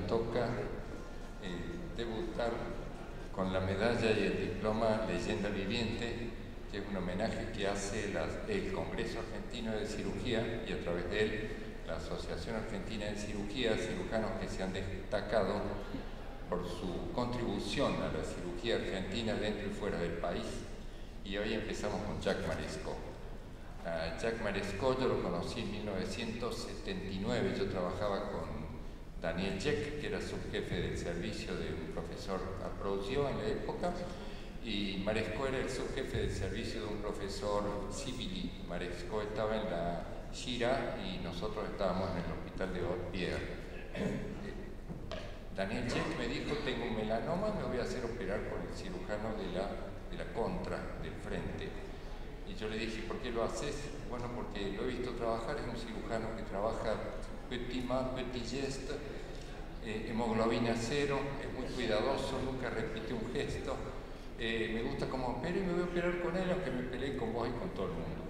toca debutar con la medalla y el diploma Leyenda Viviente, que es un homenaje que hace el Congreso Argentino de Cirugía y a través de él la Asociación Argentina de Cirugía, cirujanos que se han destacado por su contribución a la cirugía argentina dentro y fuera del país. Y hoy empezamos con Jacques Marescot. Jacques Marescot yo lo conocí en 1979, yo trabajaba con Daniel Jeck, que era subjefe del servicio de un profesor Ambrosio en la época, y Marescot era el subjefe del servicio de un profesor Sibili. Marescot estaba en la Gira y nosotros estábamos en el hospital de Haute-Pierre. Daniel Jeck me dijo, tengo un melanoma, me voy a hacer operar por el cirujano de la contra, del frente. Y yo le dije, ¿por qué lo haces? Bueno, porque lo he visto trabajar, es un cirujano que trabaja petit main, petit geste, hemoglobina cero, es muy cuidadoso, nunca repite un gesto. Me gusta cómo opera y me voy a operar con él, aunque me peleé con vos y con todo el mundo.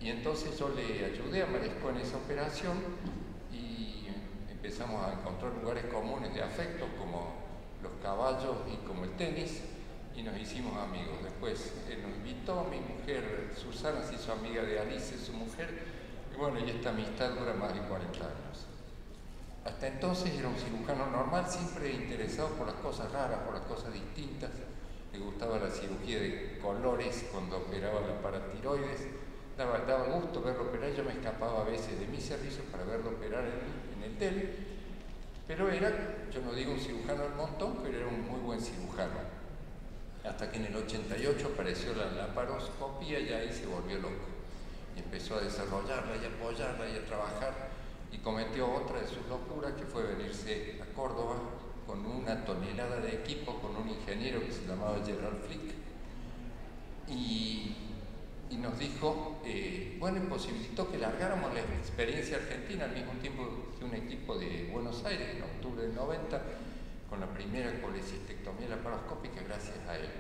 Y entonces yo le ayudé a Marescot en esa operación y empezamos a encontrar lugares comunes de afecto, como los caballos y como el tenis, y nos hicimos amigos. Después él nos invitó, mi mujer Susana se hizo amiga de Alice, su mujer, y bueno, y esta amistad dura más de 40 años. Hasta entonces era un cirujano normal, siempre interesado por las cosas raras, por las cosas distintas. Le gustaba la cirugía de colores cuando operaba la paratiroides. Daba gusto verlo operar, yo me escapaba a veces de mi servicio para verlo operar en el tele, pero era, yo no digo un cirujano del montón, pero era un muy buen cirujano. Hasta que en el 88 apareció la laparoscopia y ahí se volvió loco. Y empezó a desarrollarla y apoyarla y a trabajar, y cometió otra de sus locuras, que fue venirse a Córdoba con una tonelada de equipo, con un ingeniero que se llamaba Gerald Flick, y nos dijo, bueno, imposibilitó que largáramos la experiencia argentina al mismo tiempo que un equipo de Buenos Aires en octubre del 90, con la primera colecistectomía laparoscópica gracias a él.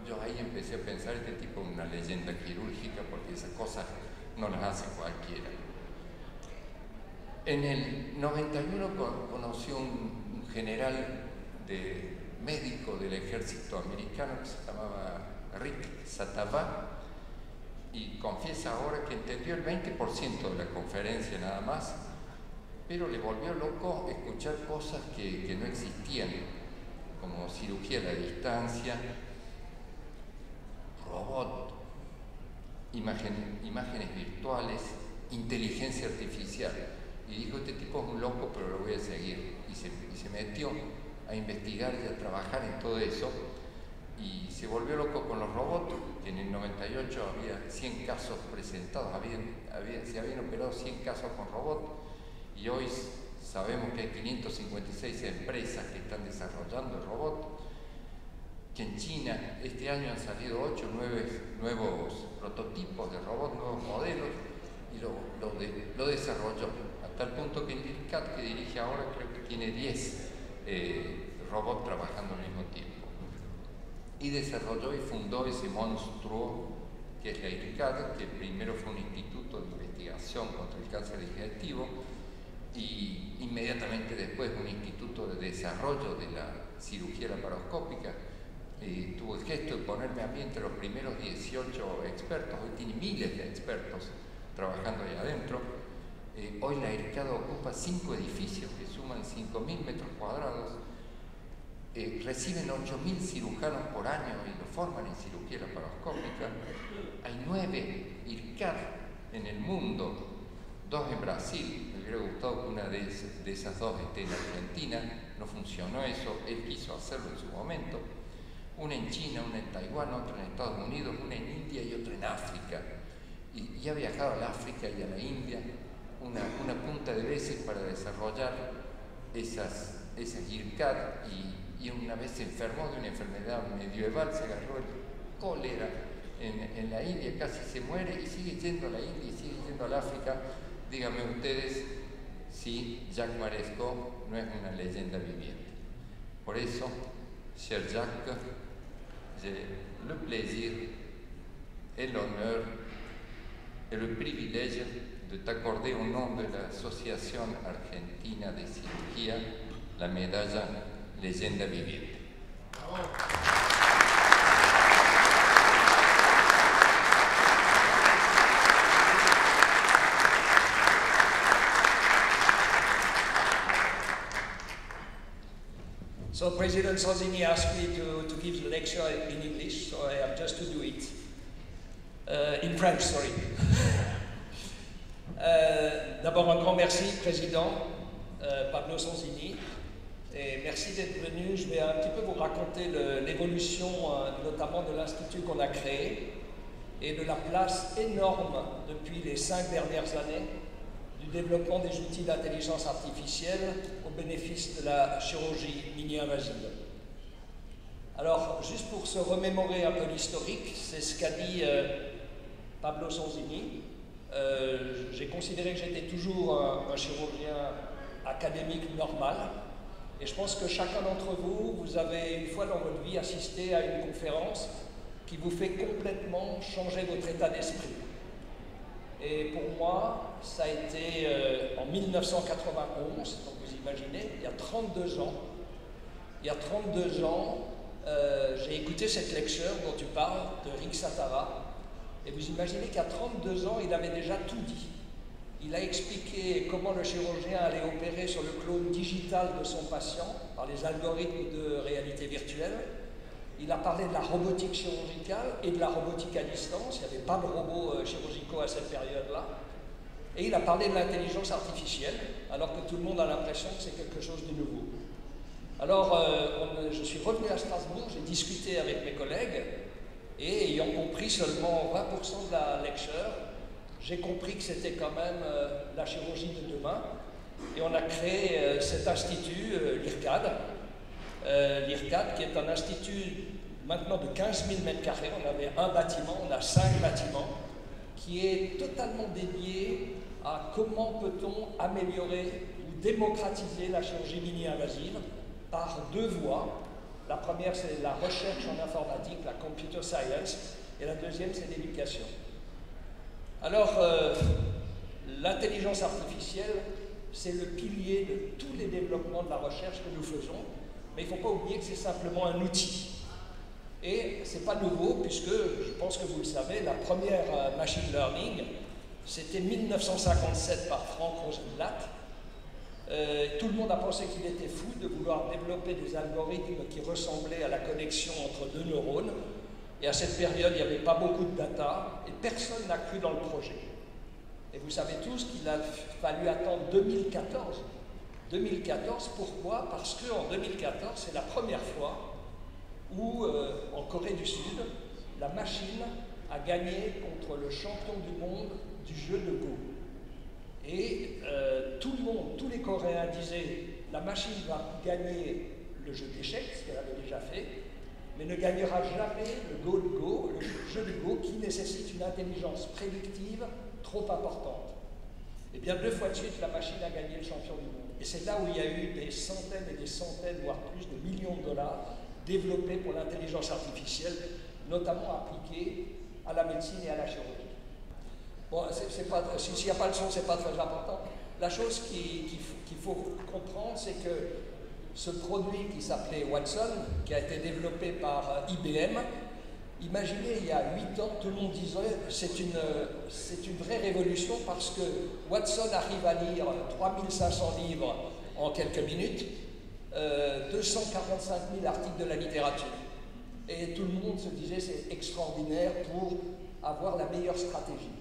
Yo ahí empecé a pensar, este tipo es una leyenda quirúrgica, porque esas cosas no las hace cualquiera. En el 91 conoció un general médico del ejército americano que se llamaba Rick Satava, y confiesa ahora que entendió el 20% de la conferencia nada más, pero le volvió loco escuchar cosas que no existían, como cirugía a la distancia, robot, imágenes virtuales, inteligencia artificial. Y dijo, este tipo es un loco, pero lo voy a seguir. Y se metió a investigar y a trabajar en todo eso. Y se volvió loco con los robots, que en el 98 había 100 casos presentados, se habían operado 100 casos con robots, y hoy sabemos que hay 556 empresas que están desarrollando el robot, que en China este año han salido 8 o 9 nuevos prototipos de robots, nuevos modelos, y lo desarrolló, hasta el punto que el IRCAD, que dirige ahora, creo que tiene 10 robots trabajando al mismo tiempo. Y desarrolló y fundó ese monstruo que es la IRCAD, que primero fue un instituto de investigación contra el cáncer digestivo y inmediatamente después un instituto de desarrollo de la cirugía laparoscópica. Tuvo el gesto de ponerme a mí entre los primeros 18 expertos, hoy tiene miles de expertos trabajando ahí adentro. Hoy la IRCAD ocupa 5 edificios que suman 5.000 metros cuadrados. Reciben 8.000 cirujanos por año y lo forman en cirugía laparoscópica. Hay 9 IRCAD en el mundo, 2 en Brasil. Me hubiera gustado que una de esas 2 esté en Argentina, no funcionó eso, él quiso hacerlo en su momento. Una en China, una en Taiwán, otra en Estados Unidos, una en India y otra en África. Y ha viajado al África y a la India una punta de veces para desarrollar esas IRCAD, y una vez se enfermó de una enfermedad medieval, se agarró el cólera en la India, casi se muere y sigue yendo a la India y sigue yendo al África. Díganme ustedes si Jacques Marescot no es una leyenda viviente. Por eso, cher Jacques, j'ai le plaisir et l'honneur et le privilège de t'accorder au nom de l'Association Argentina de Cirugía la medalla Leyenda Viviente. So President Sanzini asked me to give the lecture in English, so I have just to do it. In French, sorry. D'abord un grand merci, Président Pablo Sanzini, et merci d'être venu. Je vais un petit peu vous raconter l'évolution notamment de l'Institut qu'on a créé et de la place énorme depuis les 5 dernières années du développement des outils d'intelligence artificielle au bénéfice de la chirurgie mini-invasive. Alors, juste pour se remémorer un peu l'historique, c'est ce qu'a dit Pablo Sanzini. J'ai considéré que j'étais toujours un chirurgien académique normal, et je pense que chacun d'entre vous, vous avez une fois dans votre vie assisté à une conférence qui vous fait complètement changer votre état d'esprit. Et pour moi, ça a été en 1991, donc vous imaginez, il y a 32 ans. Il y a 32 ans, j'ai écouté cette lecture dont tu parles, de Rick Satara, et vous imaginez qu'à 32 ans, il avait déjà tout dit. Il a expliqué comment le chirurgien allait opérer sur le clone digital de son patient par les algorithmes de réalité virtuelle. Il a parlé de la robotique chirurgicale et de la robotique à distance. Il n'y avait pas de robots chirurgicaux à cette période-là. Et il a parlé de l'intelligence artificielle, alors que tout le monde a l'impression que c'est quelque chose de nouveau. Alors, je suis revenu à Strasbourg, j'ai discuté avec mes collègues, et ayant compris seulement 20% de la lecture, j'ai compris que c'était quand même la chirurgie de demain. Et on a créé cet institut, l'IRCAD. L'IRCAD, qui est un institut maintenant de 15 000 m², on avait un bâtiment, on a 5 bâtiments, qui est totalement dédié à comment peut-on améliorer ou démocratiser la chirurgie mini-invasive par 2 voies. La première, c'est la recherche en informatique, la computer science, et la deuxième, c'est l'éducation. Alors, l'intelligence artificielle, c'est le pilier de tous les développements de la recherche que nous faisons, mais il ne faut pas oublier que c'est simplement un outil. Et ce n'est pas nouveau, puisque, je pense que vous le savez, la première machine learning, c'était 1957 par Frank Rosenblatt. Tout le monde a pensé qu'il était fou de vouloir développer des algorithmes qui ressemblaient à la connexion entre 2 neurones. Et à cette période, il n'y avait pas beaucoup de data, et personne n'a cru dans le projet. Et vous savez tous qu'il a fallu attendre 2014. 2014, pourquoi? Parce qu'en 2014, c'est la première fois où, en Corée du Sud, la machine a gagné contre le champion du monde du jeu de Go. Et tout le monde, tous les Coréens disaient la machine va gagner le jeu d'échecs, ce qu'elle avait déjà fait, mais ne gagnera jamais le Go de Go, le jeu de Go qui nécessite une intelligence prédictive trop importante. Et bien 2 fois de suite, la machine a gagné le champion du monde. Et c'est là où il y a eu des centaines et des centaines, voire plus de millions de dollars développés pour l'intelligence artificielle, notamment appliquée à la médecine et à la chirurgie. Bon, s'il n'y a pas le son, ce n'est pas très important. La chose qu'il faut comprendre, c'est que ce produit qui s'appelait Watson, qui a été développé par IBM, imaginez, il y a 8 ans, tout le monde disait c'est une vraie révolution parce que Watson arrive à lire 3500 livres en quelques minutes, 245 000 articles de la littérature. Et tout le monde se disait c'est extraordinaire pour avoir la meilleure stratégie.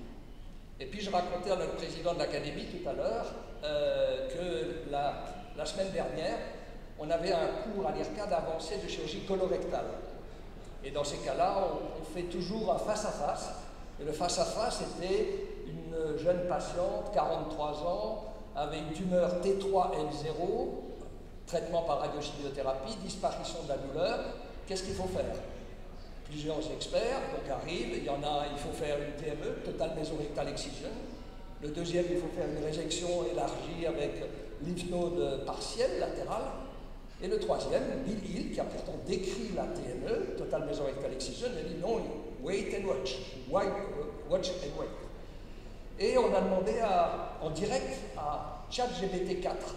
Et puis je racontais à notre président de l'académie tout à l'heure que la semaine dernière, on avait un cours à l'IRCAD avancé de chirurgie colorectale. Et dans ces cas-là, on fait toujours un face-à-face. Et le face-à-face était une jeune patiente, 43 ans, avec une tumeur T3L0, traitement par radiochimiothérapie, disparition de la douleur. Qu'est-ce qu'il faut faire? Plusieurs experts donc arrivent, il faut faire une TME, Total Mesorectal Excision. Le deuxième, il faut faire une résection élargie avec lymph node partiel, latéral. Et le troisième, Bill Hill, qui a pourtant décrit la TME, Total Mesorectal Excision, a dit non, wait and watch, watch and wait. Et on a demandé en direct à ChatGPT 4.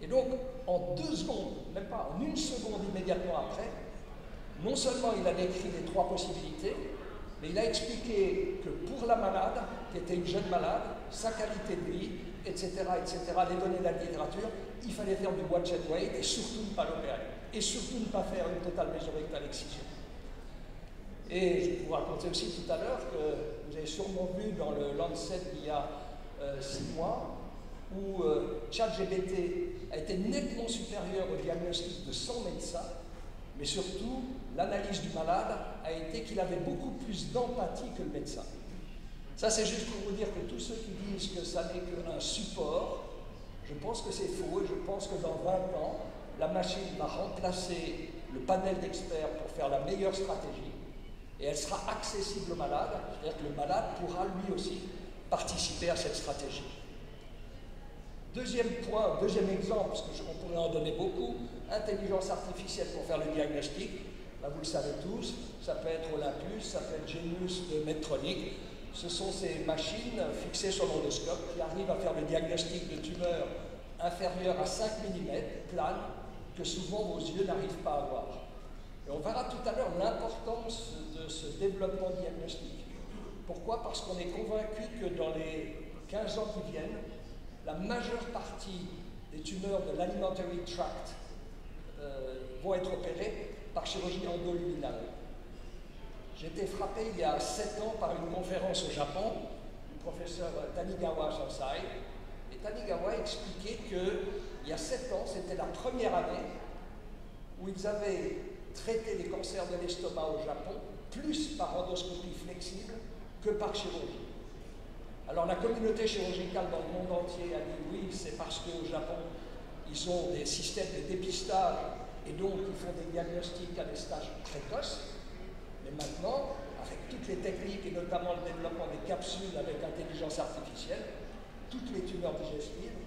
Et donc, en 2 secondes, même pas, en 1 seconde immédiatement après, non seulement il a décrit les 3 possibilités, mais il a expliqué que pour la malade, qui était une jeune malade, sa qualité de vie, etc., les données de la littérature, il fallait faire du watch and wait et surtout ne pas l'opérer. Et surtout ne pas faire une totale mésorectale excision. Et je vais vous raconter aussi tout à l'heure que vous avez sûrement vu dans le Lancet il y a 6 mois, où ChatGPT a été nettement supérieur au diagnostic de 100 médecins, mais surtout, l'analyse du malade a été qu'il avait beaucoup plus d'empathie que le médecin. Ça, c'est juste pour vous dire que tous ceux qui disent que ça n'est qu'un support, je pense que c'est faux et je pense que dans 20 ans, la machine va remplacer le panel d'experts pour faire la meilleure stratégie et elle sera accessible au malade, c'est-à-dire que le malade pourra lui aussi participer à cette stratégie. Deuxième point, deuxième exemple, parce qu'on pourrait en donner beaucoup, intelligence artificielle pour faire le diagnostic. Là, vous le savez tous, ça peut être Olympus, ça peut être Genius de Medtronic. Ce sont ces machines fixées sur l'endoscope qui arrivent à faire le diagnostic de tumeurs inférieures à 5 mm, planes, que souvent vos yeux n'arrivent pas à voir. Et on verra tout à l'heure l'importance de ce développement diagnostique. Pourquoi? Parce qu'on est convaincu que dans les 15 ans qui viennent, la majeure partie des tumeurs de l'alimentary tract vont être opérées par chirurgie endoluminale. J'ai été frappé il y a 7 ans par une conférence au Japon du professeur Tanigawa Sansai. Et Tanigawa expliquait qu'il y a 7 ans, c'était la première année où ils avaient traité les cancers de l'estomac au Japon plus par endoscopie flexible que par chirurgie. Alors la communauté chirurgicale dans le monde entier a dit oui, c'est parce qu'au Japon, ils ont des systèmes de dépistage et donc ils font des diagnostics à des stages précoces. Mais maintenant, avec toutes les techniques et notamment le développement des capsules avec intelligence artificielle, toutes les tumeurs digestives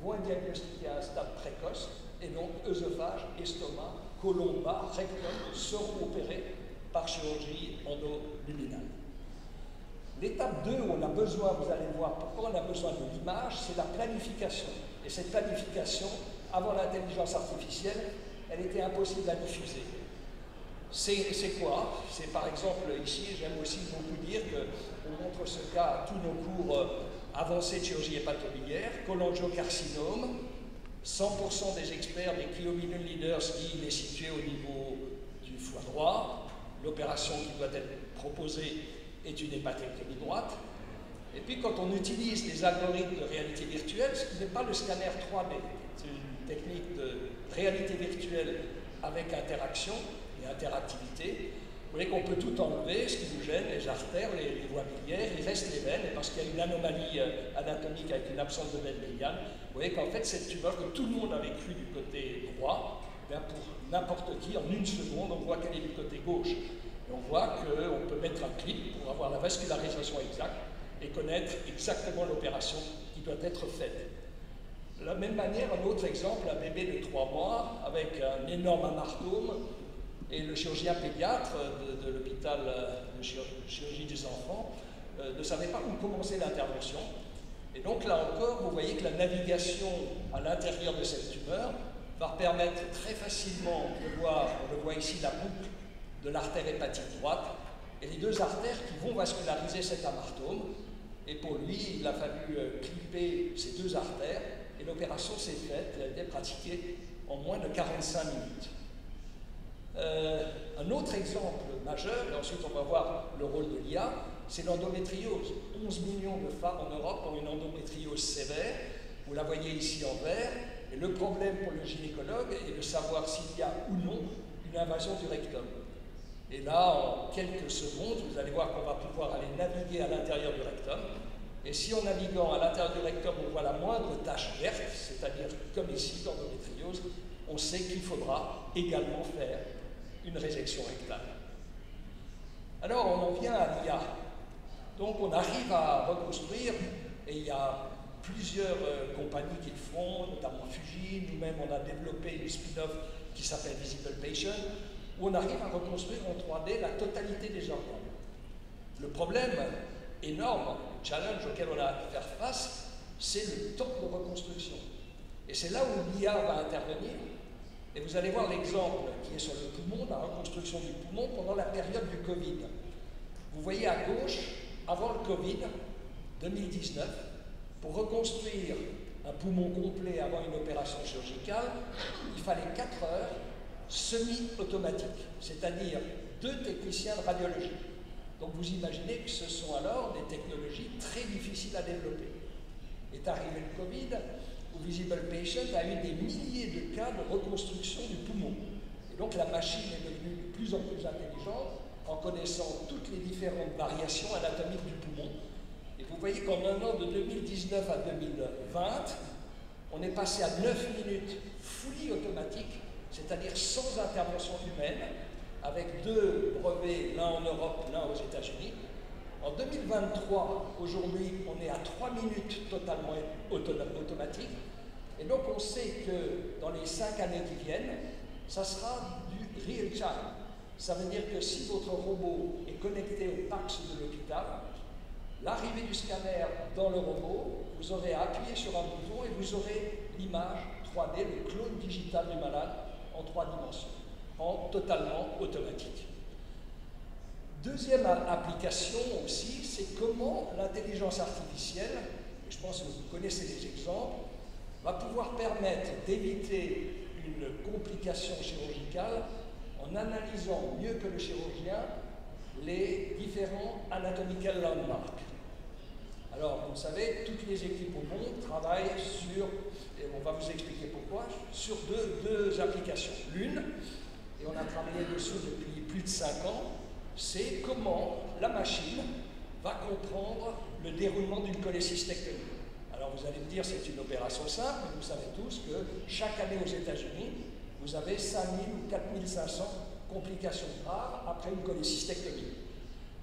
vont être diagnostiquées à un stade précoce et donc œsophage, estomac, côlon bas, rectum seront opérés par chirurgie endoluminale. L'étape 2 où on a besoin, vous allez voir pourquoi on a besoin de l'image, c'est la planification. Et cette planification, avant l'intelligence artificielle, elle était impossible à diffuser. C'est quoi? C'est par exemple ici, j'aime aussi beaucoup dire qu'on montre ce cas à tous nos cours avancés de chirurgie hépatobiliaire, cholangiocarcinome, 100% des experts, des key opinion leaders disent qu'il est situé au niveau du foie droit, l'opération qui doit être proposée est une hépatectomie droite. Et puis quand on utilise les algorithmes de réalité virtuelle, ce qui n'est pas le scanner 3D, c'est une technique de réalité virtuelle avec interaction et interactivité, vous voyez qu'on peut tout enlever, ce qui nous gêne, les artères, les voies biliaires, il reste les veines, et parce qu'il y a une anomalie anatomique avec une absence de veine médiane, vous voyez qu'en fait cette tumeur que tout le monde avait cru du côté droit, bien pour n'importe qui, en 1 seconde, on voit qu'elle est du côté gauche. Et on voit qu'on peut mettre un clip pour avoir la vascularisation exacte et connaître exactement l'opération qui doit être faite. De la même manière, un autre exemple, un bébé de 3 mois avec un énorme amartome et le chirurgien pédiatre de l'hôpital de chirurgie des enfants ne savait pas où commencer l'intervention. Et donc là encore, vous voyez que la navigation à l'intérieur de cette tumeur va permettre très facilement de voir, on le voit ici, la boucle de l'artère hépatique droite et les 2 artères qui vont vasculariser cet amartome. Et pour lui, il a fallu clipper ces 2 artères et l'opération s'est faite, elle a été pratiquée en moins de 45 minutes. Un autre exemple majeur, et ensuite on va voir le rôle de l'IA, c'est l'endométriose. 11 millions de femmes en Europe ont une endométriose sévère, vous la voyez ici en vert, et le problème pour le gynécologue est de savoir s'il y a ou non une invasion du rectum. Et là, en quelques secondes, vous allez voir qu'on va pouvoir aller naviguer à l'intérieur du rectum. Et si en naviguant à l'intérieur du rectum, on voit la moindre tache verte, c'est-à-dire comme ici, l'endométriose, on sait qu'il faudra également faire une résection rectale. Alors, on en vient à l'IA. Donc, on arrive à reconstruire, et il y a plusieurs compagnies qui le font, notamment Fuji. Nous-mêmes, on a développé une spin-off qui s'appelle Visible Patient, où on arrive à reconstruire en 3D la totalité des organes. Le problème énorme, le challenge auquel on a à faire face, c'est le temps de reconstruction. Et c'est là où l'IA va intervenir. Et vous allez voir l'exemple qui est sur le poumon, la reconstruction du poumon pendant la période du Covid. Vous voyez à gauche, avant le Covid, 2019, pour reconstruire un poumon complet avant une opération chirurgicale, il fallait 4 heures semi-automatiques, c'est-à-dire 2 techniciens de radiologie. Donc vous imaginez que ce sont alors des technologies très difficiles à développer. Est arrivé le Covid, où Visible Patient a eu des milliers de cas de reconstruction du poumon. Et donc la machine est devenue de plus en plus intelligente en connaissant toutes les différentes variations anatomiques du poumon. Et vous voyez qu'en un an de 2019 à 2020, on est passé à 9 minutes fully automatique, c'est-à-dire sans intervention humaine, avec 2 brevets, l'un en Europe, l'un aux États-Unis. En 2023, aujourd'hui, on est à 3 minutes totalement automatique. Et donc on sait que dans les 5 années qui viennent, ça sera du real time. Ça veut dire que si votre robot est connecté au PACS de l'hôpital, l'arrivée du scanner dans le robot, vous aurez à appuyer sur un bouton et vous aurez l'image 3D, le clone digital du malade en 3 dimensions, en totalement automatique. Deuxième application aussi, c'est comment l'intelligence artificielle, et je pense que vous connaissez les exemples, va pouvoir permettre d'éviter une complication chirurgicale en analysant mieux que le chirurgien les différents anatomical landmarks. Alors, vous savez, toutes les équipes au monde travaillent sur, et on va vous expliquer pourquoi, sur deux applications. L'une, et on a travaillé dessus depuis plus de 5 ans, c'est comment la machine va comprendre le déroulement d'une cholécystectomie. Alors vous allez me dire c'est une opération simple, mais vous savez tous que chaque année aux États-Unis, vous avez 5000 ou 4500 complications graves après une cholécystectomie.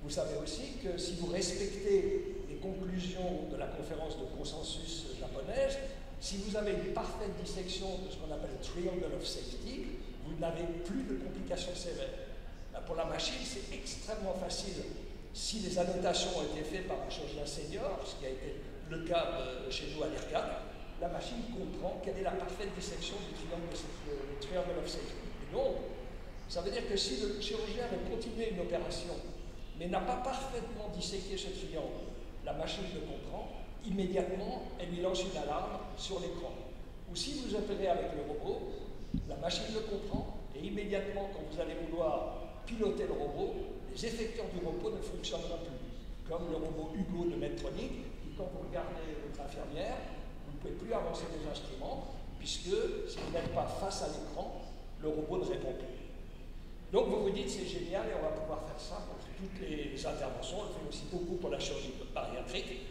Vous savez aussi que si vous respectez les conclusions de la conférence de consensus japonaise, si vous avez une parfaite dissection de ce qu'on appelle le triangle of safety, vous n'avez plus de complications sévères. Pour la machine, c'est extrêmement facile. Si les annotations ont été faites par un chirurgien senior, ce qui a été le cas chez nous à l'IRCAD, la machine comprend quelle est la parfaite dissection du triangle of safety. Et donc, ça veut dire que si le chirurgien veut continuer une opération, mais n'a pas parfaitement disséqué ce triangle, la machine le comprend, immédiatement, elle lui lance une alarme sur l'écran. Ou si vous opérez avec le robot, la machine le comprend, et immédiatement, quand vous allez vouloir piloter le robot, les effecteurs du robot ne fonctionneront plus. Comme le robot Hugo de Medtronic, qui quand vous regardez votre infirmière, vous ne pouvez plus avancer les instruments, puisque si vous n'êtes pas face à l'écran, le robot ne répond plus. Donc vous vous dites c'est génial et on va pouvoir faire ça pour toutes les interventions, on le fait aussi beaucoup pour la chirurgie bariatrique.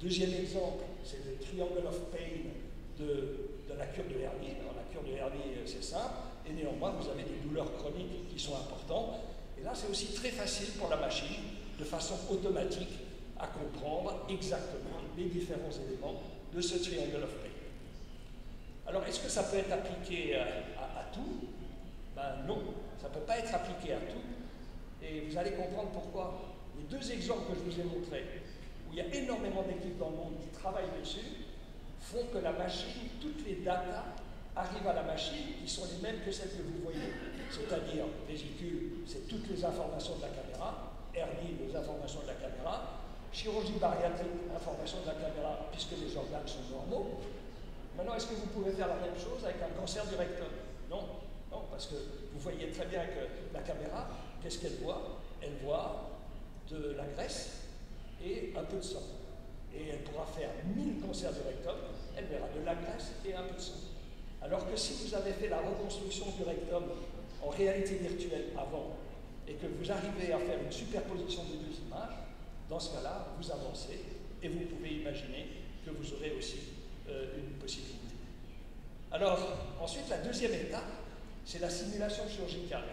Deuxième exemple, c'est le triangle of pain de la cure de hernie. Alors, la cure de hernie, c'est simple, et néanmoins, vous avez des douleurs chroniques qui sont importantes. Et là, c'est aussi très facile pour la machine, de façon automatique, à comprendre exactement les différents éléments de ce triangle of pain. Alors, est-ce que ça peut être appliqué à tout? Ben non, ça ne peut pas être appliqué à tout. Et vous allez comprendre pourquoi. Les 2 exemples que je vous ai montrés, où il y a énormément d'équipes dans le monde qui travaillent dessus, font que la machine, toutes les datas arrivent à la machine qui sont les mêmes que celles que vous voyez. C'est-à-dire, vésicule, c'est toutes les informations de la caméra, hernie, les informations de la caméra, chirurgie bariatrique, informations de la caméra, puisque les organes sont normaux. Maintenant, est-ce que vous pouvez faire la même chose avec un cancer du rectum? Non, non, parce que vous voyez très bien que la caméra, qu'est-ce qu'elle voit? Elle voit de la graisse et un peu de sang. Et elle pourra faire 1000 cancers du rectum, elle verra de la graisse et un peu de sang. Alors que si vous avez fait la reconstruction du rectum en réalité virtuelle avant, et que vous arrivez à faire une superposition des 2 images, dans ce cas-là, vous avancez et vous pouvez imaginer que vous aurez aussi une possibilité. Alors, ensuite, la deuxième étape, c'est la simulation chirurgicale,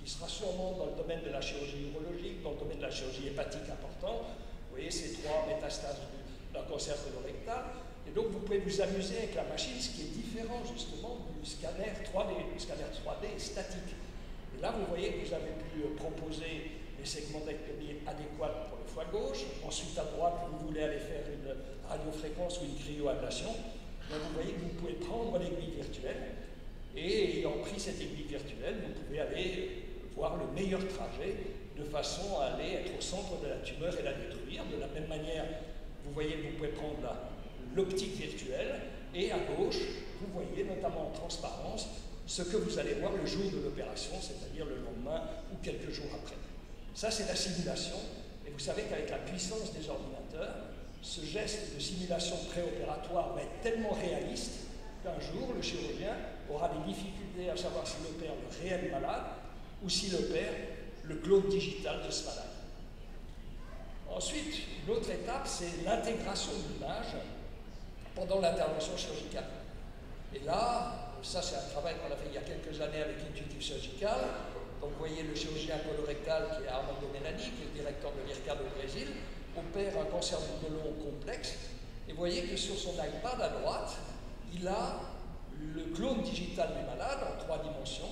qui sera sûrement dans le domaine de la chirurgie urologique, dans le domaine de la chirurgie hépatique important. Vous voyez ces 3 métastases d'un cancer colorectal. Et donc, vous pouvez vous amuser avec la machine, ce qui est différent justement du scanner 3D. Le scanner 3D est statique. Et là, vous voyez que vous avez pu proposer les segmentectomies adéquates pour le foie gauche. Ensuite, à droite, vous voulez aller faire une radiofréquence ou une cryoablation. Donc, vous voyez que vous pouvez prendre l'aiguille virtuelle et, ayant pris cette aiguille virtuelle, vous pouvez aller voir le meilleur trajet de façon à aller être au centre de la tumeur et la détruire. De la même manière, vous voyez que vous pouvez prendre l'optique virtuelle et à gauche, vous voyez notamment en transparence ce que vous allez voir le jour de l'opération, c'est-à-dire le lendemain ou quelques jours après. Ça, c'est la simulation. Et vous savez qu'avec la puissance des ordinateurs, ce geste de simulation préopératoire va être tellement réaliste qu'un jour, le chirurgien aura des difficultés à savoir s'il opère le réel malade ou s'il opère le clone digital de ce malade. Ensuite, une autre étape, c'est l'intégration de l'image pendant l'intervention chirurgicale. Et là, ça c'est un travail qu'on a fait il y a quelques années avec Intuitive Surgical. Donc vous voyez le chirurgien colorectal qui est Armando Melani, qui est le directeur de l'IRCAD au Brésil, opère un cancer du côlon complexe. Et vous voyez que sur son iPad à droite, il a le clone digital du malade en 3 dimensions.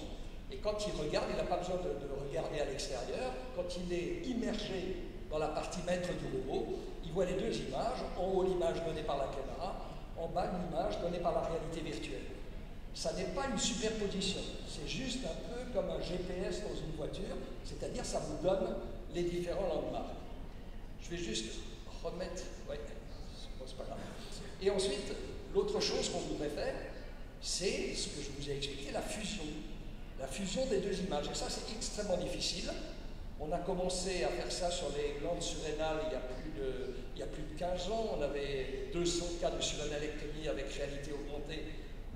Et quand il regarde, il n'a pas besoin de regarder à l'extérieur. Quand il est immergé dans la partie maître du robot, il voit les deux images. En haut, l'image donnée par la caméra. En bas, l'image donnée par la réalité virtuelle. Ça n'est pas une superposition. C'est juste un peu comme un GPS dans une voiture. C'est-à-dire, ça vous donne les différents landmarks. Je vais juste remettre... Oui, c'est pas grave. Et ensuite, l'autre chose qu'on voudrait faire, c'est ce que je vous ai expliqué, la fusion. La fusion des deux images. Et ça, c'est extrêmement difficile. On a commencé à faire ça sur les glandes surrénales il y a plus de 15 ans. On avait 200 cas de surrénalectomie avec réalité augmentée.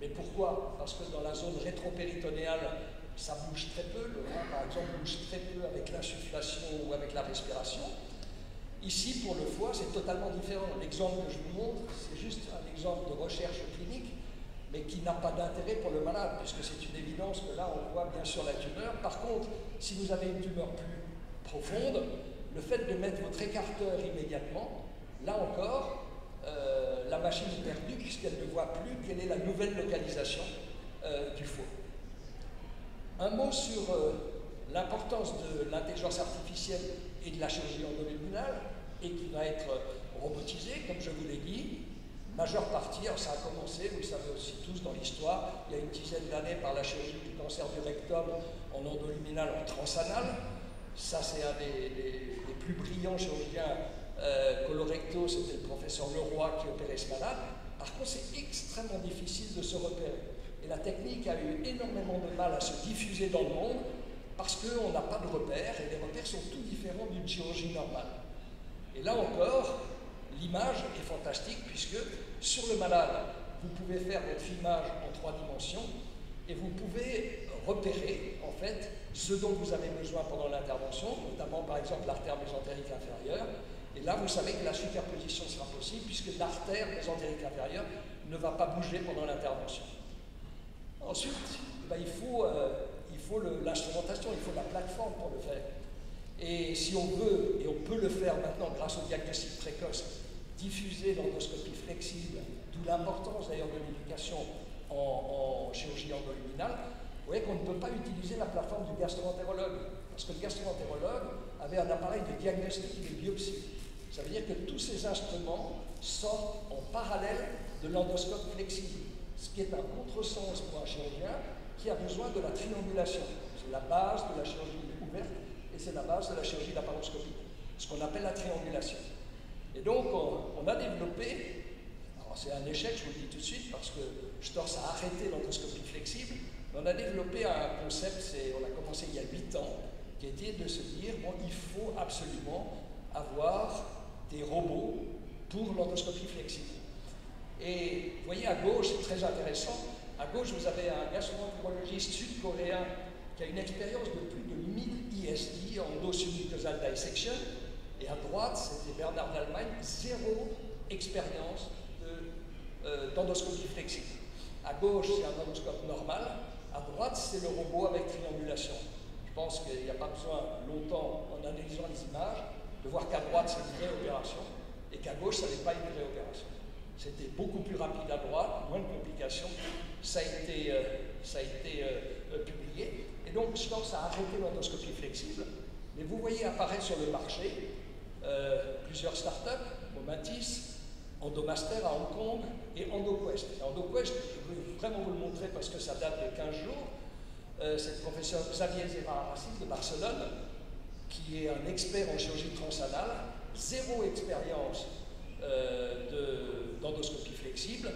Mais pourquoi? Parce que dans la zone rétropéritonéale, ça bouge très peu. Le rein, par exemple, bouge très peu avec l'insufflation ou avec la respiration. Ici, pour le foie, c'est totalement différent. L'exemple que je vous montre, c'est juste un exemple de recherche clinique, mais qui n'a pas d'intérêt pour le malade, puisque c'est une évidence que là, on voit bien sûr la tumeur. Par contre, si vous avez une tumeur plus profonde, le fait de mettre votre écarteur immédiatement, là encore, la machine est perdue puisqu'elle ne voit plus quelle est la nouvelle localisation du foie. Un mot sur l'importance de l'intelligence artificielle et de la chirurgie endoluminale, et qui va être robotisée, comme je vous l'ai dit. Majeure partie, alors ça a commencé, vous le savez aussi tous dans l'histoire, il y a une dizaine d'années par la chirurgie du cancer du rectum en endoluminal, en transanal. Ça, c'est un des plus brillants chirurgiens colorectaux, c'était le professeur Leroy qui opérait ce malade. Par contre, c'est extrêmement difficile de se repérer. Et la technique a eu énormément de mal à se diffuser dans le monde parce qu'on n'a pas de repères, et les repères sont tout différents d'une chirurgie normale. Et là encore, l'image est fantastique puisque sur le malade, vous pouvez faire votre image en 3 dimensions et vous pouvez repérer en fait ce dont vous avez besoin pendant l'intervention, notamment par exemple l'artère mésentérique inférieure. Et là, vous savez que la superposition sera possible puisque l'artère mésentérique inférieure ne va pas bouger pendant l'intervention. Ensuite, il faut l'instrumentation, il faut la plateforme pour le faire. Et si on veut, et on peut le faire maintenant grâce au diagnostic précoce, diffuser l'endoscopie flexible, d'où l'importance d'ailleurs de l'éducation en chirurgie endoluminale, vous voyez qu'on ne peut pas utiliser la plateforme du gastro-entérologue, parce que le gastro-entérologue avait un appareil de diagnostic et de biopsie. Ça veut dire que tous ces instruments sortent en parallèle de l'endoscope flexible, ce qui est un contresens pour un chirurgien qui a besoin de la triangulation. C'est la base de la chirurgie ouverte et c'est la base de la chirurgie laparoscopique, ce qu'on appelle la triangulation. Et donc, on a développé, alors c'est un échec, je vous le dis tout de suite, parce que Storz a arrêté l'endoscopie flexible, mais on a développé un concept, on a commencé il y a 8 ans, qui était de se dire, bon, il faut absolument avoir des robots pour l'endoscopie flexible. Et vous voyez, à gauche, c'est très intéressant, à gauche, vous avez un gastro-entérologiste sud-coréen qui a une expérience de plus de 1000 ISD en endosubmucosal dissection, et à droite, c'était Bernard d'Allemagne, 0 expérience d'endoscopie flexible. À gauche, c'est un endoscope normal, à droite, c'est le robot avec triangulation. Je pense qu'il n'y a pas besoin longtemps, en analysant les images, de voir qu'à droite, c'est une vraie opération, et qu'à gauche, ça n'est pas une vraie opération. C'était beaucoup plus rapide à droite, moins de complications, ça a été publié. Et donc, Storz a arrêté l'endoscopie flexible, Mais vous voyez apparaître sur le marché plusieurs startups, Momentis, Endomaster à Hong Kong et EndoQuest. EndoQuest, je vais vraiment vous le montrer parce que ça date de 15 jours. C'est le professeur Xavier Zerra-Arrassis de Barcelone, qui est un expert en chirurgie transanale, zéro expérience d'endoscopie flexible.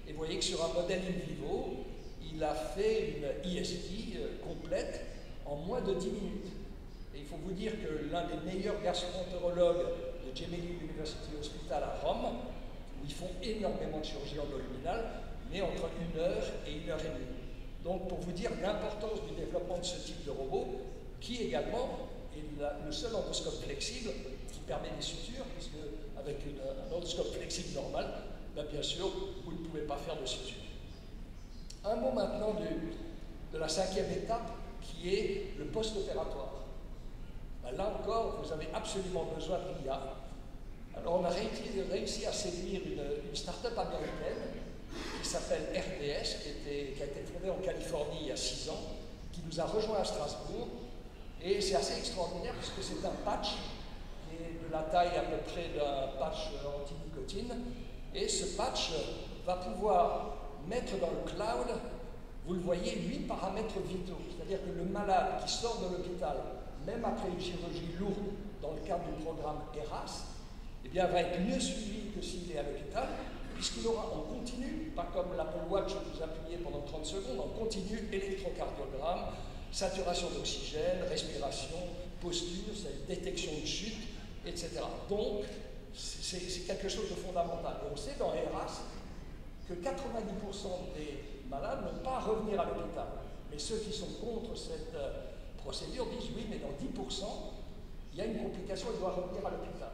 Et vous voyez que sur un modèle in vivo, il a fait une IST complète en moins de 10 minutes. Et il faut vous dire que l'un des meilleurs gastro-entérologues de Gemelli University Hospital à Rome, où ils font énormément de chirurgie endoluminale, met entre 1 heure et 1 heure et demie. Donc pour vous dire l'importance du développement de ce type de robot, qui également est le seul endoscope flexible qui permet des sutures, puisque avec un endoscope flexible normal, ben bien sûr, vous ne pouvez pas faire de sutures. Un mot maintenant de la 5e étape, qui est le post-opératoire. Ben là encore, vous avez absolument besoin de l'IA. Alors on a réussi à séduire une start-up américaine qui s'appelle RDS, qui a été fondée en Californie il y a 6 ans, qui nous a rejoint à Strasbourg. Et c'est assez extraordinaire parce que c'est un patch qui est de la taille à peu près d'un patch anti-nicotine. Et ce patch va pouvoir mettre dans le cloud, vous le voyez, 8 paramètres vitaux. C'est-à-dire que le malade qui sort de l'hôpital, même après une chirurgie lourde dans le cadre du programme ERAS, eh bien, va être mieux suivi que s'il est à l'hôpital, puisqu'il aura en continu, pas comme l'Apple Watch où vous appuyez pendant 30 secondes, en continu électrocardiogramme, saturation d'oxygène, respiration, posture, détection de chute, etc. Donc, c'est quelque chose de fondamental. Et on sait dans ERAS que 90% des malades n'ont pas à revenir à l'hôpital. Mais ceux qui sont contre cette procédure disent oui, mais dans 10%, il y a une complication, il doit revenir à l'hôpital.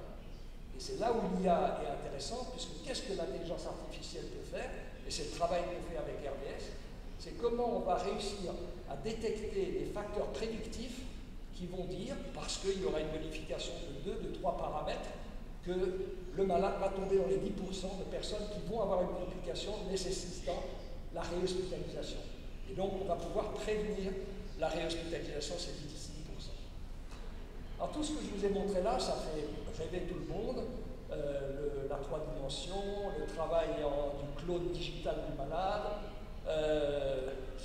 Et c'est là où l'IA est intéressante, puisque qu'est-ce que l'intelligence artificielle peut faire? Et c'est le travail qu'on fait avec RDS, c'est comment on va réussir à détecter des facteurs prédictifs qui vont dire, parce qu'il y aura une modification de 2, de 3 paramètres, que le malade va tomber dans les 10% de personnes qui vont avoir une complication nécessitant la réhospitalisation. Et donc on va pouvoir prévenir la réhospitalisation, c'est 10%. Alors tout ce que je vous ai montré là, ça fait rêver tout le monde, la 3 dimensions, le travail du clone digital du malade,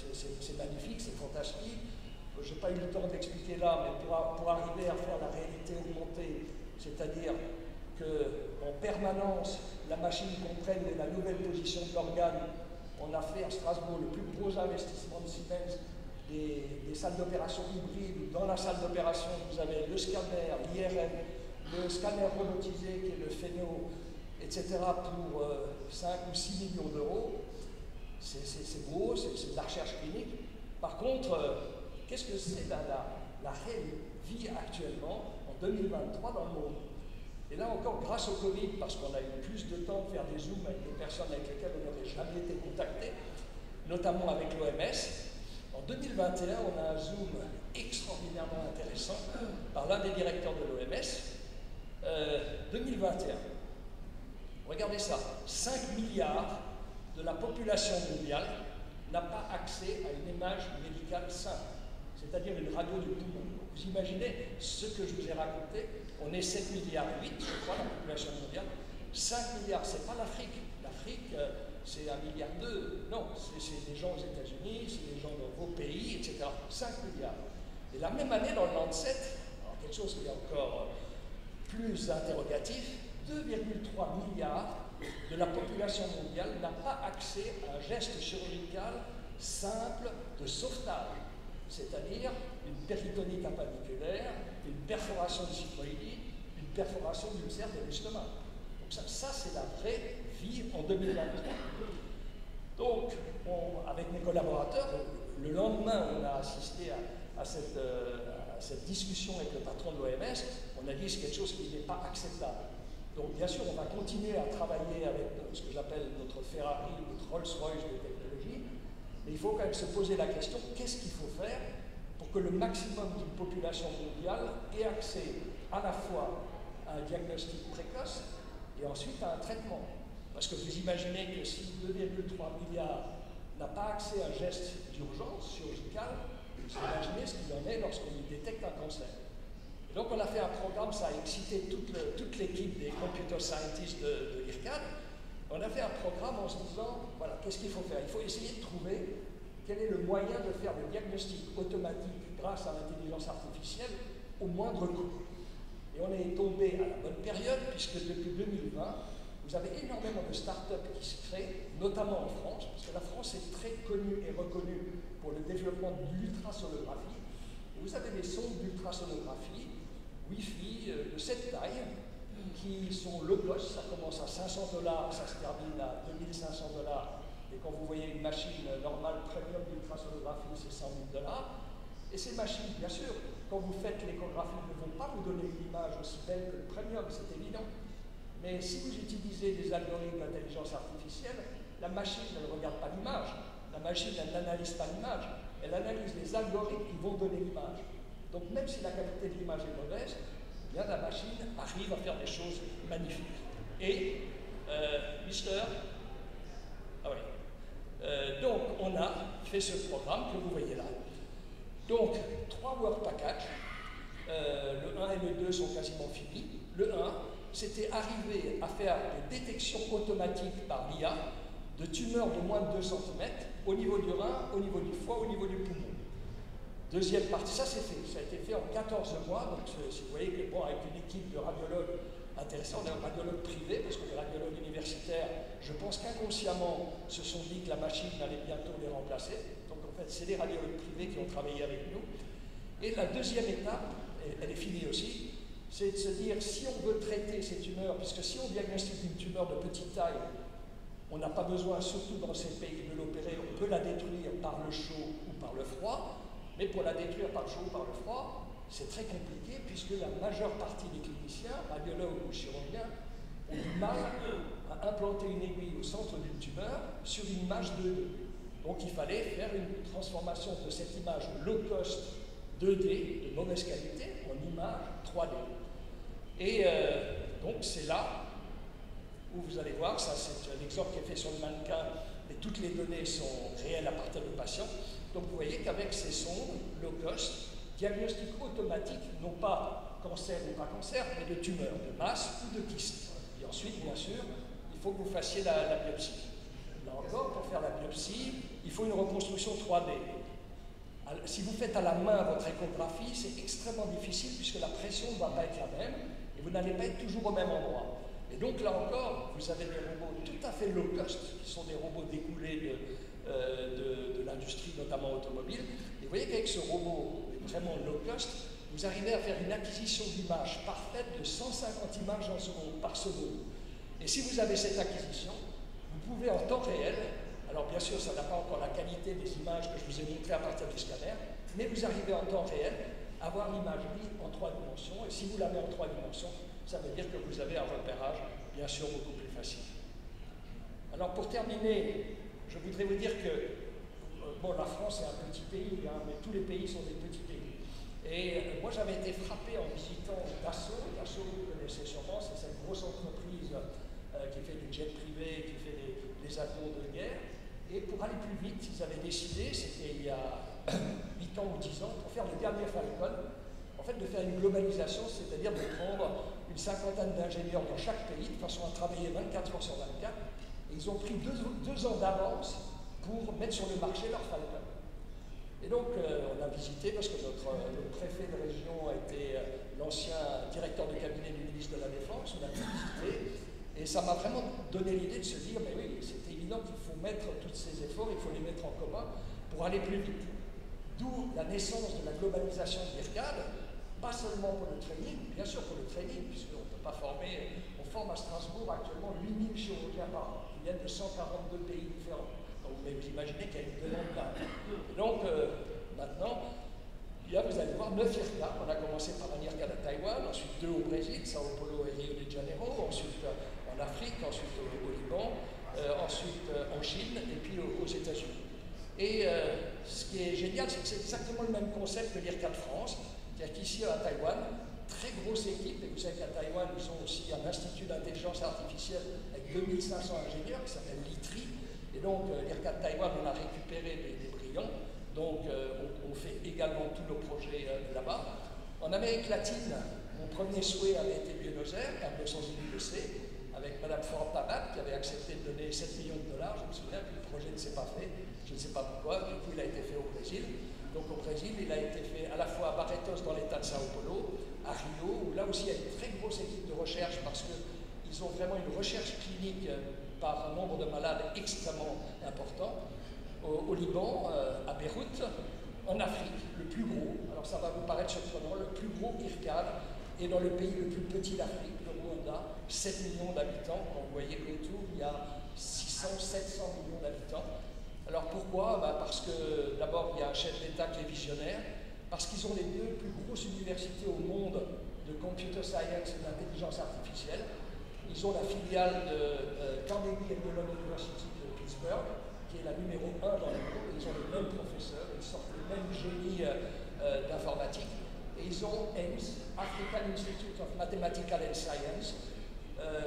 c'est magnifique, c'est fantastique. Je n'ai pas eu le temps d'expliquer là, mais pour arriver à faire la réalité augmentée, c'est-à-dire qu'en permanence, la machine comprenne la nouvelle position de l'organe. On a fait à Strasbourg le plus gros investissement de Siemens, des salles d'opération hybrides. Dans la salle d'opération, vous avez le scanner, l'IRM, le scanner robotisé qui est le Phéno, etc. pour 5 ou 6 millions d'euros. C'est beau, c'est de la recherche clinique. Par contre, qu'est-ce que c'est la réelle vie actuellement, en 2023, dans le monde? Et là encore, grâce au Covid, parce qu'on a eu plus de temps de faire des zooms avec des personnes avec lesquelles on n'aurait jamais été contacté, notamment avec l'OMS, en 2021, on a un zoom extraordinairement intéressant par l'un des directeurs de l'OMS. 2021, regardez ça, 5 milliards de la population mondiale n'a pas accès à une image médicale simple, c'est-à-dire une radio du poumon. Vous imaginez ce que je vous ai raconté, on est 7 milliards 8, je crois, la population mondiale. 5 milliards, c'est pas l'Afrique. L'Afrique, c'est 1,2 milliard. Non, c'est des gens aux États-Unis, c'est des gens dans vos pays, etc. 5 milliards. Et la même année, dans le Lancet, alors quelque chose qui est encore plus interrogatif, 2,3 milliards de la population mondiale n'a pas accès à un geste chirurgical simple de sauvetage, c'est-à-dire une péritonite appenniculaire, une perforation du cycloïdie, une perforation du l'ulcère de l'estomac. Donc ça c'est la vraie vie en 2023. Donc, avec mes collaborateurs, le lendemain, on a assisté à cette discussion avec le patron de l'OMS, on a dit c'est quelque chose qui n'est pas acceptable. Donc bien sûr, on va continuer à travailler avec ce que j'appelle notre Ferrari, notre Rolls-Royce de technologie, mais il faut quand même se poser la question, qu'est-ce qu'il faut faire pour que le maximum d'une population mondiale ait accès à la fois à un diagnostic précoce et ensuite à un traitement. Parce que vous imaginez que si 2,3 milliards n'a pas accès à un geste d'urgence chirurgicale, vous imaginez ce qu'il en est lorsqu'on détecte un cancer. Et donc on a fait un programme, ça a excité toute l'équipe des computer scientists de l'IRCAD. On a fait un programme en se disant, voilà, qu'est-ce qu'il faut faire? Il faut essayer de trouver quel est le moyen de faire le diagnostic automatique grâce à l'intelligence artificielle au moindre coût. Et on est tombé à la bonne période, puisque depuis 2020, vous avez énormément de start-up qui se créent, notamment en France, parce que la France est très connue et reconnue pour le développement de l'ultrasonographie. Et vous avez des sondes d'ultrasonographie, Wi-Fi, de cette taille, qui sont low cost, ça commence à $500, ça se termine à $2500. Et quand vous voyez une machine normale premium d'ultrasonographie, c'est $100 000. Et ces machines, bien sûr, quand vous faites l'échographie, ne vont pas vous donner une image aussi belle que le premium, c'est évident. Mais si vous utilisez des algorithmes d'intelligence artificielle, la machine ne regarde pas l'image. La machine, elle n'analyse pas l'image. Elle analyse les algorithmes qui vont donner l'image. Donc même si la qualité de l'image est mauvaise, eh bien, la machine arrive à faire des choses magnifiques. Et, Mister, ah oui. Donc on a fait ce programme que vous voyez là. Donc 3 work packages, le 1 et le 2 sont quasiment finis. Le 1, c'était arriver à faire des détections automatiques par l'IA de tumeurs de moins de 2 cm au niveau du rein, au niveau du foie, au niveau du poumon. Deuxième partie, ça c'est fait, ça a été fait en 14 mois, donc si vous voyez que bon, avec une équipe de radiologues intéressants, on est un radiologue privé, parce que les radiologues universitaires, je pense qu'inconsciemment se sont dit que la machine allait bientôt les remplacer. Donc en fait, c'est les radiologues privés qui ont travaillé avec nous. Et la deuxième étape, elle est finie aussi, c'est de se dire si on veut traiter ces tumeurs, puisque si on diagnostique une tumeur de petite taille, on n'a pas besoin, surtout dans ces pays, de l'opérer, on peut la détruire par le chaud ou par le froid. Mais pour la détruire par le chaud ou par le froid, c'est très compliqué puisque la majeure partie des cliniciens, radiologues ou chirurgiens, ont du mal à implanter une aiguille au centre d'une tumeur sur une image 2D. Donc il fallait faire une transformation de cette image low cost 2D de mauvaise qualité en image 3D. Et donc c'est là où vous allez voir, ça c'est un exemple qui est fait sur le mannequin, mais toutes les données sont réelles à partir du patient. Donc vous voyez qu'avec ces sondes low cost, diagnostic automatique, non pas cancer ou pas cancer, mais de tumeur, de masse ou de kyste. Et ensuite, bien sûr, il faut que vous fassiez la biopsie. Là encore, pour faire la biopsie, il faut une reconstruction 3D. Si vous faites à la main votre échographie, c'est extrêmement difficile puisque la pression ne va pas être la même et vous n'allez pas être toujours au même endroit. Et donc là encore, vous avez des robots tout à fait low cost, qui sont des robots découlés de l'industrie, notamment automobile. Et vous voyez qu'avec ce robot vraiment low cost, vous arrivez à faire une acquisition d'images parfaite de 150 images par seconde. Et si vous avez cette acquisition, vous pouvez en temps réel, alors bien sûr ça n'a pas encore la qualité des images que je vous ai montrées à partir du scanner, mais vous arrivez en temps réel à avoir l'imagerie en 3 dimensions. Et si vous l'avez en 3 dimensions, ça veut dire que vous avez un repérage bien sûr beaucoup plus facile. Alors pour terminer, je voudrais vous dire que bon, la France est un petit pays, hein, mais tous les pays sont des petits pays. Et moi j'avais été frappé en visitant Dassault. Dassault, vous connaissez sûrement, c'est cette grosse entreprise qui fait du jet privé, qui fait des avions de guerre. Et pour aller plus vite, ils avaient décidé, c'était il y a 8 ans ou 10 ans, pour faire le dernier Falcon, en fait de faire une globalisation, c'est-à-dire de prendre une cinquantaine d'ingénieurs dans chaque pays, de façon à travailler 24 heures sur 24. Et ils ont pris 2 ans d'avance pour mettre sur le marché leur Falcon. Et donc, on a visité, parce que notre préfet de région a été l'ancien directeur de cabinet du ministre de la Défense, on a visité, et ça m'a vraiment donné l'idée de se dire, mais oui, c'est évident qu'il faut mettre tous ces efforts, il faut les mettre en commun pour aller plus vite. D'où la naissance de la globalisation de l'IRCAD, pas seulement pour le training, bien sûr pour le training, puisqu'on ne peut pas former, on forme à Strasbourg actuellement 8000 chirurgiens par an, qui viennent de 142 pays différents. Donc vous pouvez vous imaginer qu'il y a une demande là. Donc maintenant, là vous allez voir 9 IRCAD. On a commencé par un IRCAD à Taïwan, ensuite 2 au Brésil, Sao Paulo et Rio de Janeiro, ensuite en Afrique, ensuite au Liban, ensuite en Chine et puis aux États-Unis. Et ce qui est génial, c'est que c'est exactement le même concept que l'IRCAD France, c'est-à-dire qu'ici à Taïwan, très grosse équipe, et vous savez qu'à Taïwan, ils ont aussi un institut d'intelligence artificielle avec 2500 ingénieurs qui s'appelle l'ITRI. Et donc, l'IRCAD Taïwan, on a récupéré des brillants, donc on fait également tous nos projets là-bas. En Amérique latine, mon premier souhait avait été Buenos Aires, Pablo Sanzini le sait, avec Mme Ford-Tabat qui avait accepté de donner 7 millions de dollars, je me souviens, puis le projet ne s'est pas fait, je ne sais pas pourquoi, du coup il a été fait au Brésil. Donc au Brésil, il a été fait à la fois à Barretos dans l'état de Sao Paulo, à Rio, où là aussi il y a une très grosse équipe de recherche parce qu'ils ont vraiment une recherche clinique par un nombre de malades extrêmement important. Au Liban, à Beyrouth, en Afrique, le plus gros, alors ça va vous paraître surprenant, le plus gros IRCAD est dans le pays le plus petit d'Afrique, le Rwanda, 7 millions d'habitants. Quand vous voyez autour, il y a 600, 700 millions d'habitants. Alors pourquoi? Parce que d'abord, il y a un chef d'État qui est visionnaire, parce qu'ils ont les deux plus grosses universités au monde de computer science et d'intelligence artificielle. Ils ont la filiale de Carnegie Mellon University de Pittsburgh, qui est la numéro 1 dans le monde. Ils ont les mêmes professeurs, ils sortent les mêmes génies d'informatique. Et ils ont AIMS, African Institute of Mathematical and Science,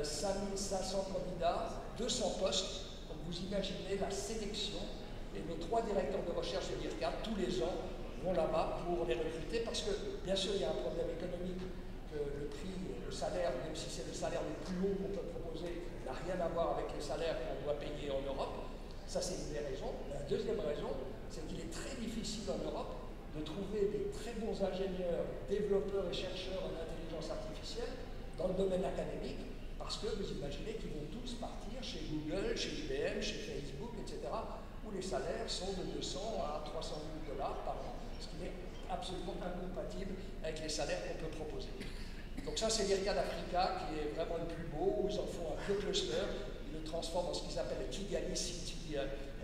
5500 candidats, 200 postes. Donc vous imaginez la sélection. Et nos 3 directeurs de recherche de l'IRCAD, tous les ans, vont là-bas pour les recruter parce que, bien sûr, il y a un problème économique, que le prix, le salaire, même si c'est le salaire le plus haut qu'on peut proposer, n'a rien à voir avec les salaires qu'on doit payer en Europe. Ça, c'est une des raisons. La deuxième raison, c'est qu'il est très difficile en Europe de trouver des très bons ingénieurs, développeurs et chercheurs en intelligence artificielle dans le domaine académique, parce que vous imaginez qu'ils vont tous partir chez Google, chez IBM, chez Facebook, etc., où les salaires sont de 200 à 300 000 $ par an, ce qui est absolument incompatible avec les salaires qu'on peut proposer. Donc ça, c'est l'IRCAD Africa, qui est vraiment le plus beau, où ils en font un gros cluster, ils le transforment en ce qu'ils appellent le Kigali City,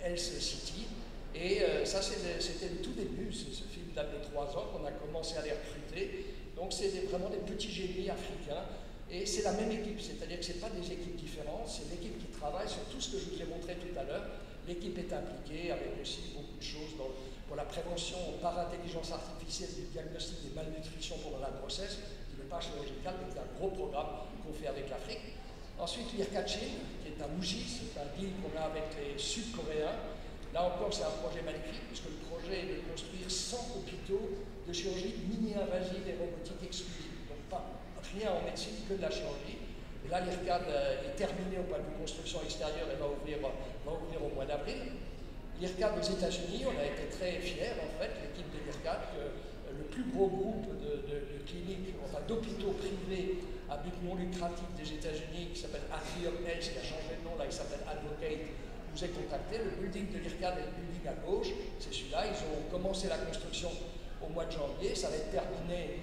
Health City. Et ça, c'était le tout début, ce film date de 3 ans qu'on a commencé à les recruter. Donc c'est vraiment des petits génies africains. Et c'est la même équipe, c'est-à-dire que ce n'est pas des équipes différentes, c'est l'équipe qui travaille sur tout ce que je vous ai montré tout à l'heure. L'équipe est impliquée avec aussi beaucoup de choses pour la prévention par intelligence artificielle du diagnostic des malnutritions pendant la grossesse, qui n'est pas chirurgical, mais c'est un gros programme qu'on fait avec l'Afrique. Ensuite, l'IRCAD Chine, qui est à Wuxi, c'est un deal qu'on a avec les Sud-Coréens. Là encore, c'est un projet magnifique, puisque le projet est de construire 100 hôpitaux de chirurgie mini-invasive et robotique exclusive. Donc pas rien en médecine, que de la chirurgie. Et là, l'IRCAD est terminé au point de vue construction extérieure et va ouvrir au mois d'avril. L'IRCAD aux États-Unis, on a été très fiers, en fait, l'équipe de l'IRCAD, que le plus gros groupe de cliniques, enfin d'hôpitaux privés à but non lucratif des États-Unis, qui s'appelle Atrium Health, qui a changé de nom, là, il s'appelle Advocate, nous a contacté. Le building de l'IRCAD est le building à gauche, c'est celui-là. Ils ont commencé la construction au mois de janvier, ça va être terminé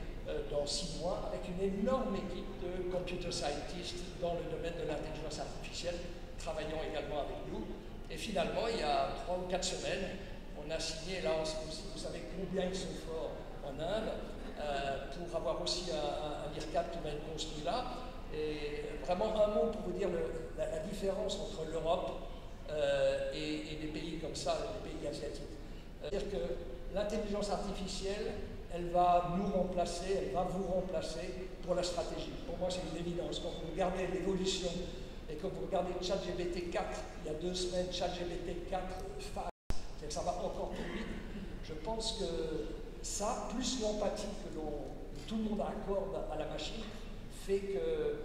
dans 6 mois, avec une énorme équipe de computer scientists dans le domaine de l'intelligence artificielle, travaillant également avec nous. Et finalement, il y a 3 ou 4 semaines, on a signé, là aussi, vous savez combien ils sont forts en Inde, pour avoir aussi un IRCAD qui va être construit là. Et vraiment un mot pour vous dire la différence entre l'Europe et des pays comme ça, les pays asiatiques. C'est-à-dire que l'intelligence artificielle, elle va nous remplacer, elle va vous remplacer pour la stratégie. Pour moi, c'est une évidence. Quand vous regardez l'évolution et quand vous regardez ChatGPT 4, il y a 2 semaines, ChatGPT 4 phase, c'est que ça va encore plus vite. Je pense que ça, plus l'empathie que tout le monde accorde à la machine, fait que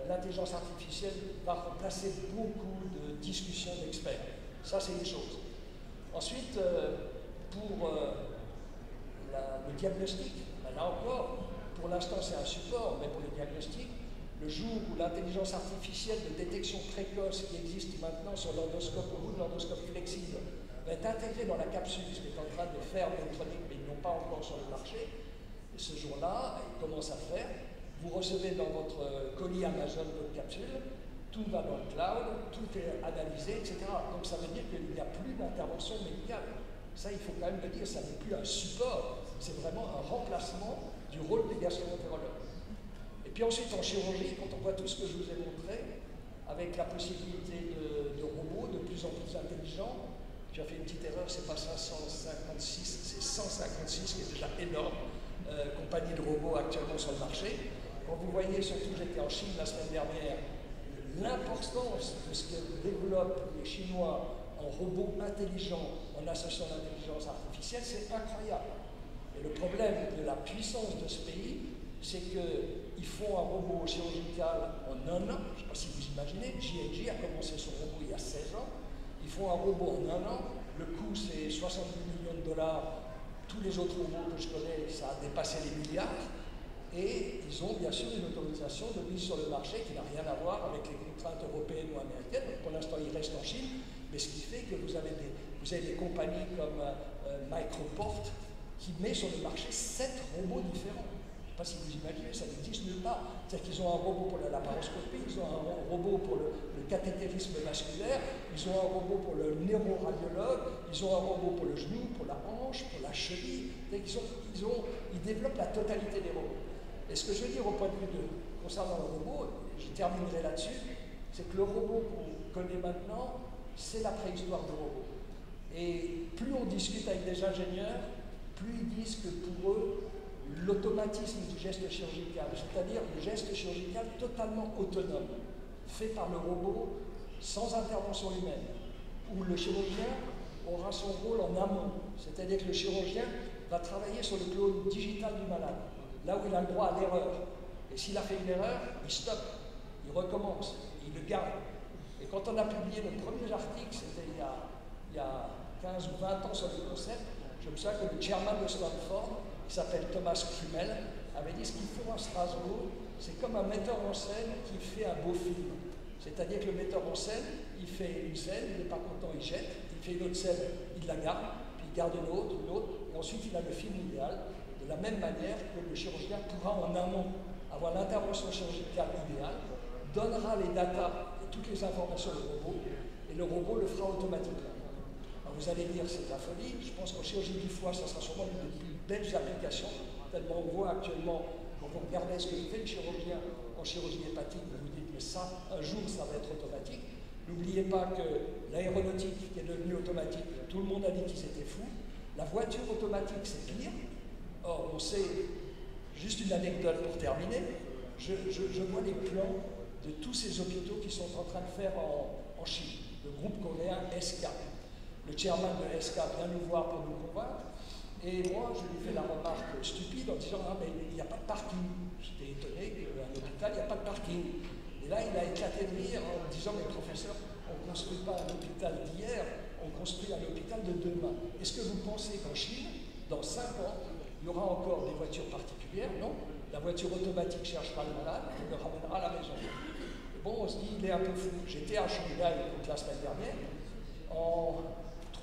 l'intelligence artificielle va remplacer beaucoup de discussions d'experts. Ça, c'est une chose. Ensuite, pour le diagnostic, là encore, pour l'instant, c'est un support, mais pour le diagnostic, le jour où l'intelligence artificielle de détection précoce qui existe maintenant sur l'endoscope au bout de l'endoscope flexible va être intégrée dans la capsule, ce qui est en train de faire Medtronic, mais ils n'ont pas encore sur le marché. Et ce jour-là, ils commencent à faire. Vous recevez dans votre colis Amazon votre capsule, tout va dans le cloud, tout est analysé, etc. Donc ça veut dire qu'il n'y a plus d'intervention médicale. Ça, il faut quand même le dire, ça n'est plus un support, c'est vraiment un remplacement du rôle des gastroentérologues. Et puis ensuite, en chirurgie, quand on voit tout ce que je vous ai montré, avec la possibilité de robots de plus en plus intelligents, tu as fait une petite erreur, c'est pas 556, c'est 156, qui est déjà énorme, compagnie de robots actuellement sur le marché. Quand vous voyez, surtout j'étais en Chine la semaine dernière, l'importance de ce que développent les Chinois en robots intelligents, en associant l'intelligence artificielle, c'est incroyable. Et le problème de la puissance de ce pays, c'est qu'ils font un robot chirurgical en 1 an. Je ne sais pas si vous imaginez, J&J a commencé son robot il y a 16 ans. Ils font un robot en 1 an. Le coût, c'est 70 millions de dollars. Tous les autres robots que je connais, ça a dépassé les milliards. Et ils ont bien sûr une autorisation de mise sur le marché qui n'a rien à voir avec les contraintes européennes ou américaines. Donc pour l'instant, ils restent en Chine. Mais ce qui fait que vous avez des compagnies comme Microport qui met sur le marché 7 robots différents. Je ne sais pas si vous imaginez, ça n'existe nulle part. C'est-à-dire qu'ils ont un robot pour la laparoscopie, ils ont un robot pour le cathétérisme vasculaire, ils ont un robot pour le neuroradiologue, ils ont un robot pour le genou, pour la hanche, pour la cheville. Ils développent la totalité des robots. Et ce que je veux dire au point de vue concernant le robot, je terminerai là-dessus, c'est que le robot qu'on connaît maintenant, c'est la préhistoire du robot. Et plus on discute avec des ingénieurs, plus ils disent que pour eux, l'automatisme du geste chirurgical, c'est-à-dire le geste chirurgical totalement autonome, fait par le robot, sans intervention humaine, où le chirurgien aura son rôle en amont, c'est-à-dire que le chirurgien va travailler sur le clone digital du malade, là où il a le droit à l'erreur. Et s'il a fait une erreur, il stoppe, il recommence, il le garde. Et quand on a publié le premier article, c'était il y a 15 ou 20 ans sur le concept, je me souviens que le chairman de Stanford, qui s'appelle Thomas Krumel, avait dit ce qu'il faut à Strasbourg, c'est comme un metteur en scène qui fait un beau film. C'est-à-dire que le metteur en scène, il fait une scène, il n'est pas content, il jette, il fait une autre scène, il la garde, puis il garde une autre, et ensuite il a le film idéal, de la même manière que le chirurgien pourra en amont avoir l'intervention chirurgicale idéale, donnera les datas et toutes les informations au robot, et le robot le fera automatiquement. Alors vous allez dire, c'est de la folie, je pense qu'en chirurgie du foie, ça sera sûrement une des plus belles applications, tellement on voit actuellement, quand vous regardez ce que fait le chirurgien en chirurgie hépatique, vous vous dites, mais ça, un jour, ça va être automatique. N'oubliez pas que l'aéronautique qui est devenue automatique, tout le monde a dit qu'ils étaient fous. La voiture automatique, c'est pire. Or, on sait, juste une anecdote pour terminer, je vois les plans de tous ces hôpitaux qui sont en train de faire en Chine, le groupe coréen SK. Le chairman de SK vient nous voir pour nous convaincre, et moi, je lui fais la remarque stupide en disant « Ah, mais il n'y a pas de parking ». J'étais étonné qu'à l'hôpital, il n'y a pas de parking. Et là, il a éclaté de rire en disant « Mais professeur, on ne construit pas un hôpital d'hier, on construit un hôpital de demain. Est-ce que vous pensez qu'en Chine, dans 5 ans, il y aura encore des voitures particulières? Non. La voiture automatique cherchera le malade et le ramènera à la maison. » Et bon, on se dit « Il est un peu fou ». J'étais à Shanghai la semaine dernière. En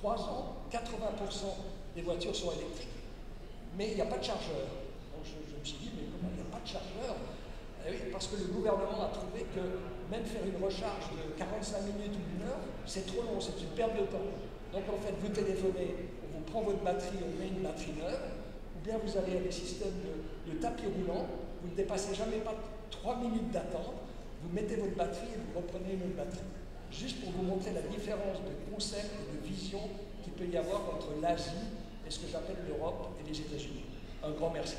3 ans, 80% des voitures sont électriques, mais il n'y a pas de chargeur. Donc je me suis dit, mais comment il n'y a pas de chargeur? Eh oui, parce que le gouvernement a trouvé que même faire une recharge de 45 minutes ou 1 heure, c'est trop long, c'est une perte de temps. Donc en fait, vous téléphonez, on vous prend votre batterie, on met une batterie neuve, ou bien vous avez des systèmes de tapis roulant, vous ne dépassez jamais pas 3 minutes d'attente, vous mettez votre batterie et vous reprenez une autre batterie. Juste pour vous montrer la différence de concept et de vision qu'il peut y avoir entre l'Asie et ce que j'appelle l'Europe et les États-Unis. Un grand merci.